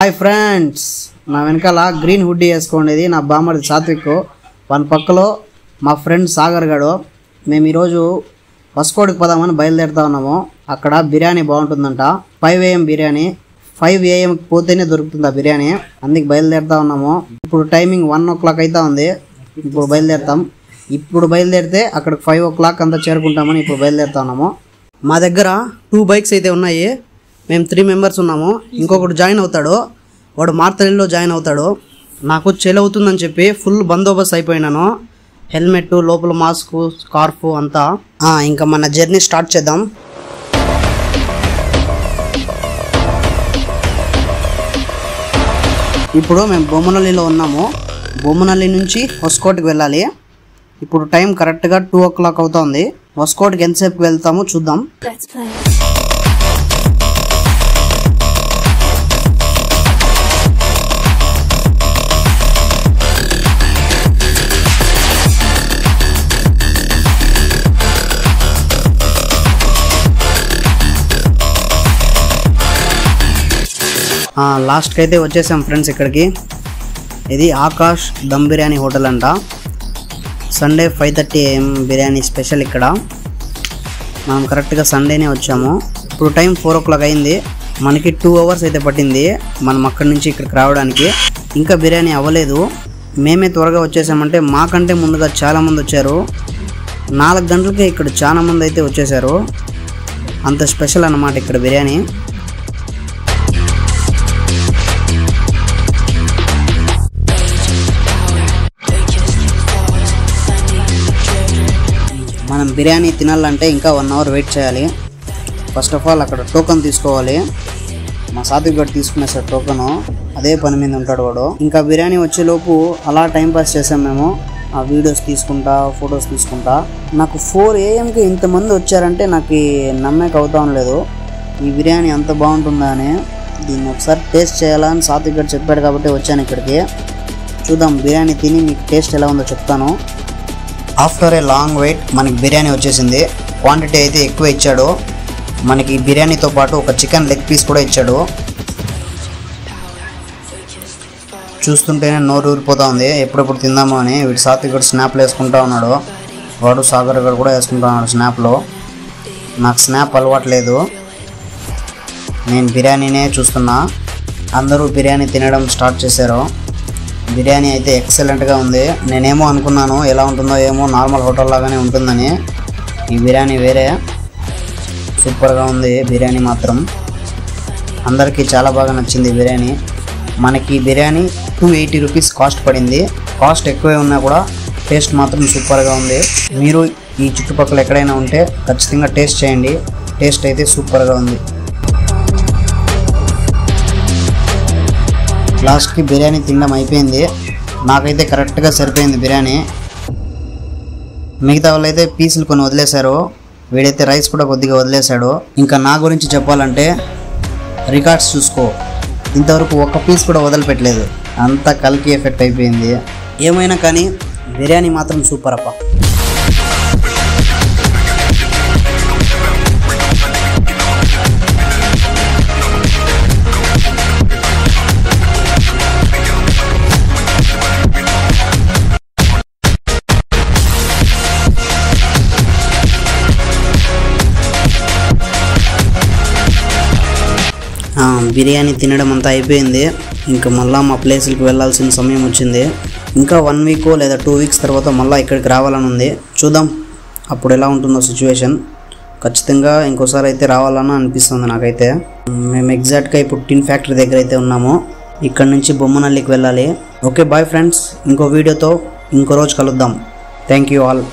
Hi friends, నా వెనకాల green hoodie వేసుకోండి నా బామ్మడి సాత్విక్, వన్ పక్కలో మా ఫ్రెండ్ సాగర్ గడు. మేము ఈరోజు వస్కోడికి పోదామని బయలుదేరుతా ఉన్నాము. అక్కడ బిర్యానీ బాగుంటుందంట. 5 AM బిర్యానీ, 5 AM పోతేనే దొరుకుతుంది ఆ బిర్యానీ. అందుకు బయలుదేరుతా ఉన్నాము. ఇప్పుడు టైమింగ్ 1 o'clock అయితే ఉంది. ఇప్పుడు బయలుదేరుతాం. ఇప్పుడు బయలుదేరితే అక్కడికి 5 o'clock అంతా చేరుకుంటామని ఇప్పుడు బయలుదేరుతా ఉన్నాము. మా దగ్గర 2 bikes అయితే ఉన్నాయి. మేము 3 members ఉన్నాము. ఇంకొకటి జాయిన్ అవుతాడు, వాడు మార్తలిలో జాయిన్ అవుతాడు. నాకు చెల్ అవుతుందని చెప్పి ఫుల్ బందోబస్తు అయిపోయినాను. హెల్మెట్, లోపల మాస్క్, స్కార్ఫ్ అంతా. ఇంకా మన జర్నీ స్టార్ట్ చేద్దాం. ఇప్పుడు మేము బొమ్మనల్లిలో ఉన్నాము. బొమ్మనల్లి నుంచి వస్కోట్కి వెళ్ళాలి. ఇప్పుడు టైం కరెక్ట్గా 2 o'clock అవుతుంది. వస్కోట్కి ఎంతసేపు వెళ్తామో చూద్దాం. లాస్ట్కి అయితే వచ్చేసాం ఫ్రెండ్స్ ఇక్కడికి. ఇది ఆకాష్ దమ్ బిర్యానీ హోటల్ అంట. సండే 5:30 AM బిర్యానీ స్పెషల్ ఇక్కడ. మనం కరెక్ట్గా సండేనే వచ్చాము. ఇప్పుడు టైం 4 o'clock అయింది. మనకి 2 hours అయితే పట్టింది మనం అక్కడి నుంచి ఇక్కడికి రావడానికి. ఇంకా బిర్యానీ అవ్వలేదు. మేమే త్వరగా వచ్చేసామంటే మాకంటే ముందుగా చాలామంది వచ్చారు. 4 గంటలకే ఇక్కడ చాలామంది అయితే వచ్చేసారు. అంత స్పెషల్ అన్నమాట ఇక్కడ బిర్యానీ. మనం బిర్యానీ తినాలంటే ఇంకా 1 hour వెయిట్ చేయాలి. ఫస్ట్ ఆఫ్ ఆల్ అక్కడ టోకెన్ తీసుకోవాలి. మా సాత్విక్ గడు తీసుకునేసాడు టోకెను. అదే పని మీద ఉంటాడు వాడు. ఇంకా బిర్యానీ వచ్చేలోపు అలా టైంపాస్ చేసాం మేము. ఆ వీడియోస్ తీసుకుంటా, ఫొటోస్ తీసుకుంటా. నాకు 4 AMకి ఇంతమంది వచ్చారంటే నాకు నమ్మకం అవుతా ఉండలేదు. ఈ బిర్యానీ అంత బాగుంటుందా అని. దీన్ని ఒకసారి టేస్ట్ చేయాలని సాత్విక్ గడు చెప్పాడు కాబట్టి వచ్చాను ఇక్కడికి. చూద్దాం బిర్యానీ తిని మీకు టేస్ట్ ఎలా ఉందో చెప్తాను. ఆఫ్టర్ ఏ లాంగ్ వెయిట్ మనకి బిర్యానీ వచ్చేసింది. క్వాంటిటీ అయితే ఎక్కువ ఇచ్చాడు. మనకి బిర్యానీతో పాటు ఒక చికెన్ లెగ్ పీస్ కూడా ఇచ్చాడు. చూస్తుంటేనే నోరు ఊరిపోతూ ఉంది ఎప్పుడెప్పుడు తిందామో అని. వీడు సాత్విక్ గడు స్నాప్లు వేసుకుంటా ఉన్నాడు. వాడు సాగర్ గడు కూడా వేసుకుంటా ఉన్నాడు స్నాప్లో. నాకు స్నాప్ అలవాట్లేదు, నేను బిర్యానీనే చూస్తున్నా. అందరూ బిర్యానీ తినడం స్టార్ట్ చేశారు. బిర్యానీ అయితే ఎక్సలెంట్గా ఉంది. నేనేమో అనుకున్నాను ఎలా ఉంటుందో ఏమో, నార్మల్ హోటల్ లాగానే ఉంటుందని. ఈ బిర్యానీ వేరే, సూపర్గా ఉంది బిర్యానీ మాత్రం. అందరికీ చాలా బాగా నచ్చింది బిర్యానీ. మనకి బిర్యానీ 280 rupees కాస్ట్ పడింది. కాస్ట్ ఎక్కువే ఉన్నా కూడా టేస్ట్ మాత్రం సూపర్గా ఉంది. మీరు ఈ చుట్టుపక్కల ఎక్కడైనా ఉంటే ఖచ్చితంగా టేస్ట్ చేయండి. టేస్ట్ అయితే సూపర్గా ఉంది. లాస్ట్కి బిర్యానీ తినడం అయిపోయింది. నాకైతే కరెక్ట్గా సరిపోయింది బిర్యానీ. మిగతా వాళ్ళు అయితే పీసులు కొన్ని వదిలేశారు. వీడైతే రైస్ కూడా కొద్దిగా వదిలేశాడు. ఇంకా నా గురించి చెప్పాలంటే రికార్డ్స్ చూసుకో, ఇంతవరకు ఒక్క పీస్ కూడా వదిలిపెట్టలేదు. అంతా కల్కి ఎఫెక్ట్ అయిపోయింది. ఏమైనా కానీ బిర్యానీ మాత్రం సూపర్ అప్ప. బిర్యానీ తినడం అంతా అయిపోయింది. ఇంకా మళ్ళీ మా ప్లేస్కి వెళ్ళాల్సిన సమయం వచ్చింది. ఇంకా 1 week లేదా 2 weeks తర్వాత మళ్ళీ ఇక్కడికి రావాలని ఉంది. చూద్దాం అప్పుడు ఎలా ఉంటుందో సిచ్యువేషన్. ఖచ్చితంగా ఇంకోసారి అయితే రావాలని అనిపిస్తుంది నాకైతే. మేము ఎగ్జాక్ట్గా ఇప్పుడు టిన్ ఫ్యాక్టరీ దగ్గర అయితే ఉన్నాము. ఇక్కడ నుంచి బొమ్మనల్లికి వెళ్ళాలి. ఓకే బాయ్ ఫ్రెండ్స్, ఇంకో వీడియోతో ఇంకో రోజు కలుద్దాం. Thank you all.